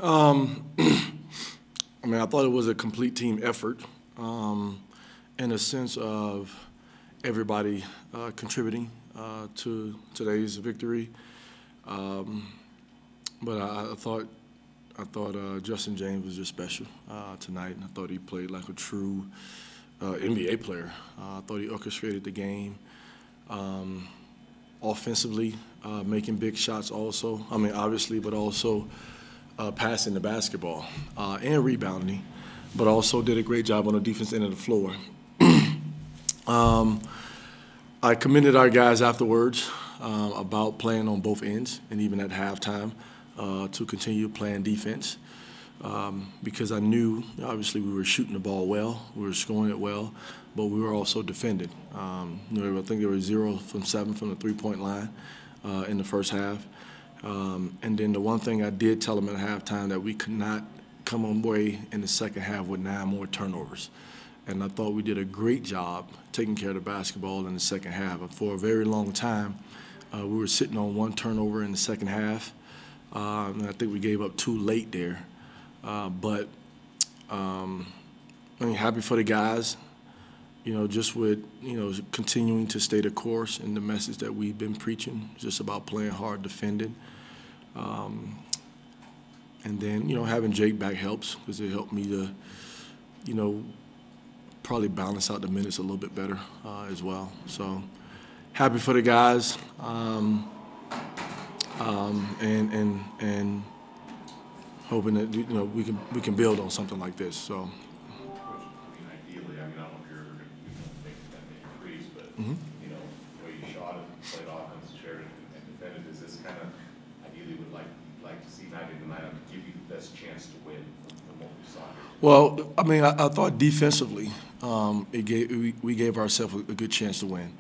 I mean, I thought it was a complete team effort in a sense of everybody contributing to today's victory. But I thought Justin James was just special tonight. I thought he played like a true NBA player. I thought he orchestrated the game offensively, making big shots also. I mean, obviously, but also passing the basketball and rebounding, but also did a great job on the defense end of the floor. I commended our guys afterwards about playing on both ends and even at halftime to continue playing defense because I knew, obviously, we were shooting the ball well, we were scoring it well, but we were also defending. I think they were 0 from 7 from the three-point line in the first half. And then the one thing I did tell them at halftime that we could not come away in the second half with 9 more turnovers. And I thought we did a great job taking care of the basketball in the second half. But for a very long time, we were sitting on 1 turnover in the second half. And I think we gave up 2 late there. But I'm happy for the guys, just with, continuing to stay the course and the message that we've been preaching, just about playing hard, defending. And then, having Jake back helps because it helped me to, probably balance out the minutes a little bit better as well. So happy for the guys and hoping that, we can build on something like this. So. Ideally, I don't know if you're ever going to make that many threes, but the way you shot it, played offense, shared it, and defended, is this kind of ideally would like to see night in and night out to give you the best chance to win from what we saw here? Well, I mean, I thought defensively, we gave ourselves a good chance to win.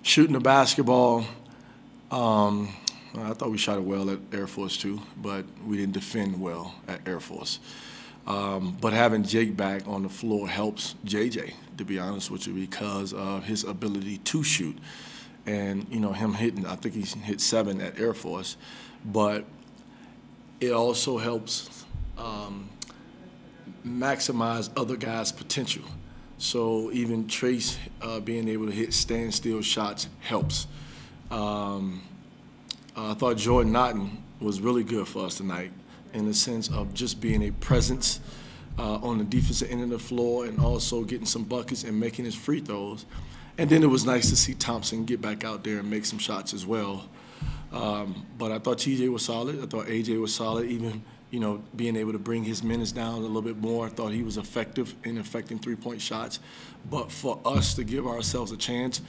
Shooting the basketball, I thought we shot it well at Air Force too, but we didn't defend well at Air Force. But having Jake back on the floor helps JJ, to be honest with you, because of his ability to shoot. And, him hitting, I think he hit 7 at Air Force, but it also helps maximize other guys' potential. So even Trace being able to hit standstill shots helps. I thought Jordan Naughton was really good for us tonight in the sense of just being a presence on the defensive end of the floor and also getting some buckets and making his free throws. And then it was nice to see Thompson get back out there and make some shots as well. But I thought TJ was solid. I thought AJ was solid, even being able to bring his minutes down a little bit more. I thought he was effective in affecting three-point shots. But for us to give ourselves a chance,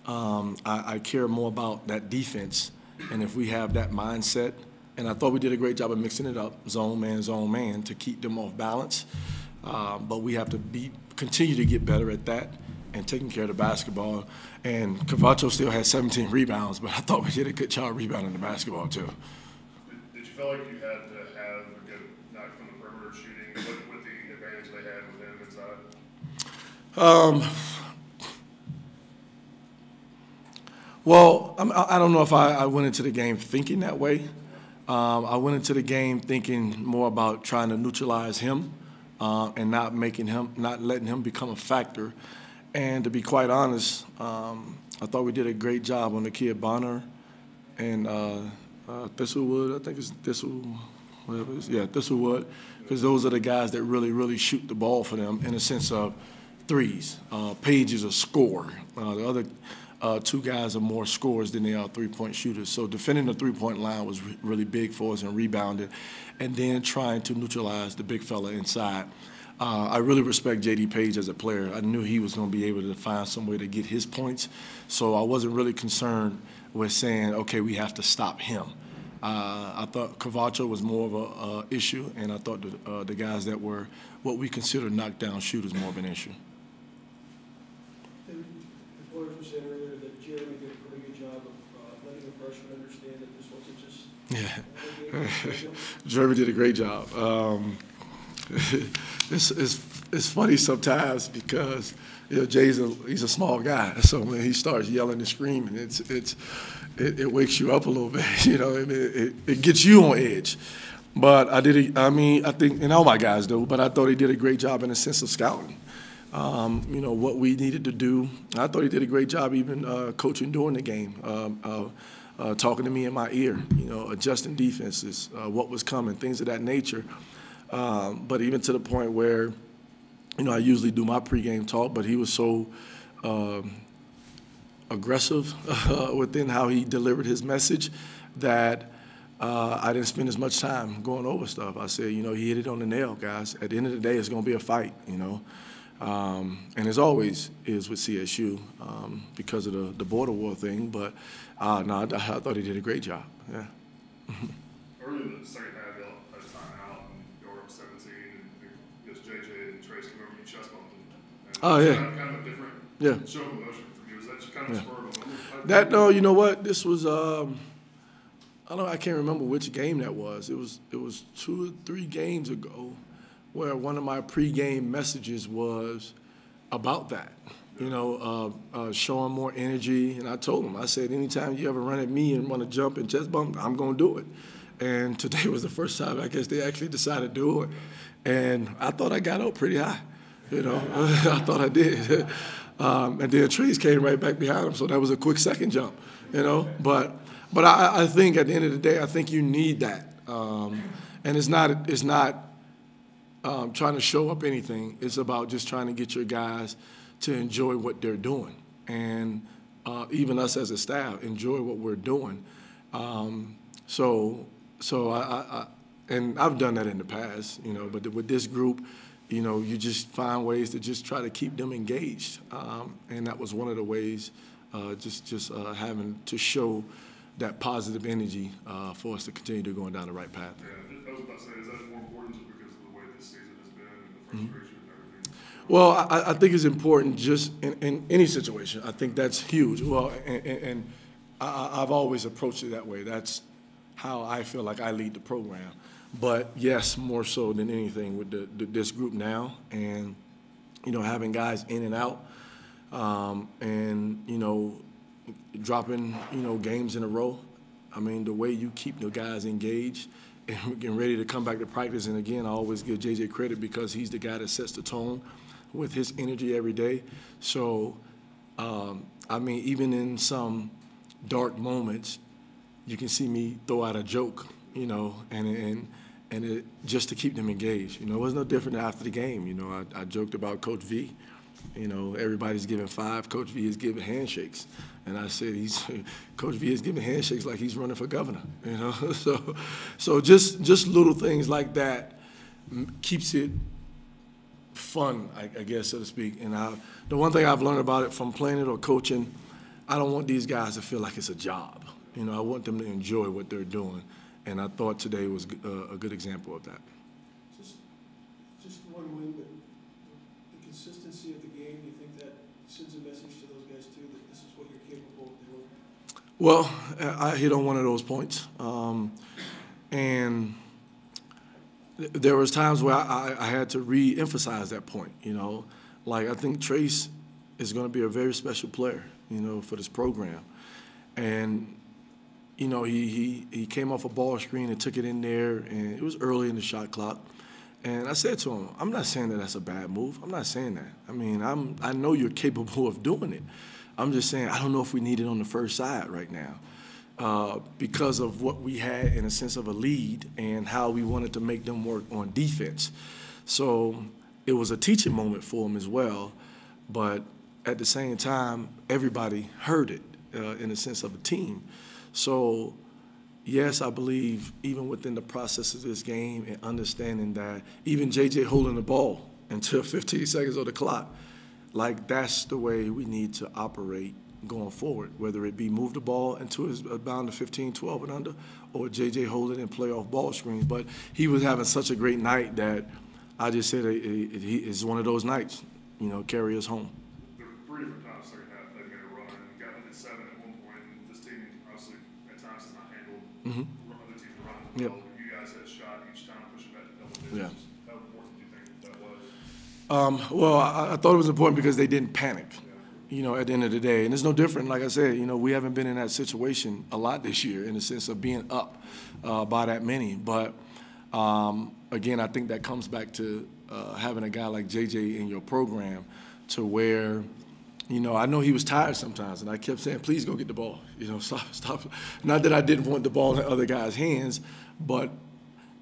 I care more about that defense. And if we have that mindset, and I thought we did a great job of mixing it up, zone man, to keep them off balance. But we have to continue to get better at that and taking care of the basketball. And Cavacho still had 17 rebounds, but I thought we did a good job rebounding the basketball too. Did you feel like you had to have a good knock from the perimeter shooting with the advantage they had with him inside? Well, I don't know if I went into the game thinking that way. I went into the game thinking more about trying to neutralize him and not letting him become a factor. And to be quite honest, I thought we did a great job on the kid Bonner and Thistlewood. I think it's Thistlewood, because those are the guys that really, really shoot the ball for them in a sense of threes. Page is a scorer. The other 2 guys are more scorers than they are three-point shooters. So defending the three-point line was really big for us and rebounding, and then trying to neutralize the big fella inside. I really respect J.D. Page as a player. I knew he was going to be able to find some way to get his points, so I wasn't really concerned with saying, okay, we have to stop him. I thought Cavacho was more of an issue, and I thought the guys that were what we consider knockdown shooters more of an issue. The players were saying earlier that Jeremy did a pretty good job of letting the freshmen understand that this wasn't just. Yeah, Jeremy did a great job. It's funny sometimes because Jay's he's a small guy, so when he starts yelling and screaming, it wakes you up a little bit. It gets you on edge. But I did. I mean, I think, and all my guys do. But I thought he did a great job in the sense of scouting. You know what we needed to do. I thought he did a great job even coaching during the game, talking to me in my ear. You know, adjusting defenses, what was coming, things of that nature. But even to the point where, you know, I usually do my pregame talk, but he was so aggressive within how he delivered his message that I didn't spend as much time going over stuff. I said, you know, he hit it on the nail, guys. At the end of the day, it's going to be a fight, you know. And as always is with CSU because of the border war thing. But no, I thought he did a great job. Yeah. Early in the second half, y'all had a timeout and y'all were up 17, and just JJ and Trace came over and chest bumped him. Oh, yeah. Kind of a different show of emotion for you. Was that just kind of a spur of a moment? That, no, you know what? This was I can't remember which game that was. It was 2 or 3 games ago where one of my pregame messages was about that. You know, showing more energy. And I told him, I said, anytime you ever run at me and want to jump and chest bump, I'm going to do it. And today was the first time I guess they actually decided to do it. And I thought I got up pretty high. You know, I thought I did. And then Trace came right back behind him, so that was a quick second jump, you know. But I think at the end of the day, I think you need that. And it's not trying to show up anything. It's about just trying to get your guys to enjoy what they're doing. And even us as a staff, enjoy what we're doing. So and I've done that in the past, you know, but with this group, you know, you just find ways to just try to keep them engaged. And that was one of the ways, just having to show that positive energy for us to continue to going down the right path. Yeah, I was about to say, is that more important just because of the way this season has been and the frustration and everything? Well, I think it's important just in any situation. I think that's huge. Well, and I've always approached it that way. That's how I feel like I lead the program. But yes, more so than anything with this group now, and you know, having guys in and out, and you know, dropping games in a row. I mean, the way you keep the guys engaged and getting ready to come back to practice. And again, I always give JJ credit because he's the guy that sets the tone with his energy every day. So, I mean, even in some dark moments, you can see me throw out a joke, you know, and it, just to keep them engaged. You know, it was no different after the game. You know, I joked about Coach V. You know, everybody's giving 5. Coach V is giving handshakes, and I said Coach V is giving handshakes like he's running for governor. You know, so just little things like that keeps it fun, I guess, so to speak. And the one thing I've learned about it from playing it or coaching, I don't want these guys to feel like it's a job. You know, I want them to enjoy what they're doing, and I thought today was a good example of that. Just one win, but the consistency of the game, do you think that sends a message to those guys too, that this is what you're capable of doing? Well, I hit on one of those points, and there was times where I had to re-emphasize that point. You know, like I think Trace is going to be a very special player, you know, for this program, and you know, he came off a ball screen and took it in there, and it was early in the shot clock. And I said to him, I'm not saying that that's a bad move. I'm not saying that. I mean, I know you're capable of doing it. I'm just saying I don't know if we need it on the first side right now because of what we had in a sense of a lead and how we wanted to make them work on defense. So it was a teaching moment for him as well. But at the same time, everybody heard it in the sense of a team. So, yes, I believe even within the process of this game and understanding that even JJ holding the ball until 15 seconds on the clock, like that's the way we need to operate going forward, whether it be move the ball into his bound to 15, 12 and under, or JJ hold it and play off ball screens. But he was having such a great night that I just said it's one of those nights, you know, carry us home. There were 3 different times second half they made a run and got within 7 at one point. And this team obviously at times has not handled other teams running the ball. You guys had a shot each time pushing back to double digits. How important do you think that was? Well, I thought it was important because they didn't panic, you know, at the end of the day. And it's no different. Like I said, you know, we haven't been in that situation a lot this year in the sense of being up by that many. But Again, I think that comes back to having a guy like JJ in your program to where, you know, I know he was tired sometimes, and I kept saying, please go get the ball. You know, stop. Not that I didn't want the ball in other guys' hands, but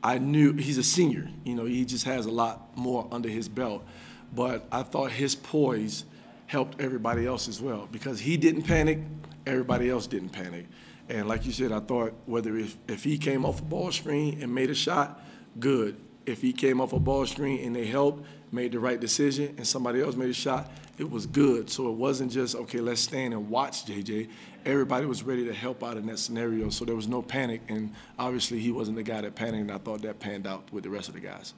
I knew he's a senior. You know, he just has a lot more under his belt. But I thought his poise helped everybody else as well, because he didn't panic, everybody else didn't panic. And like you said, I thought whether if he came off a ball screen and made a shot, good. If he came off a ball screen and they helped, made the right decision, and somebody else made a shot, it was good. So it wasn't just, okay, let's stand and watch JJ. Everybody was ready to help out in that scenario, so there was no panic. And obviously he wasn't the guy that panicked, and I thought that panned out with the rest of the guys.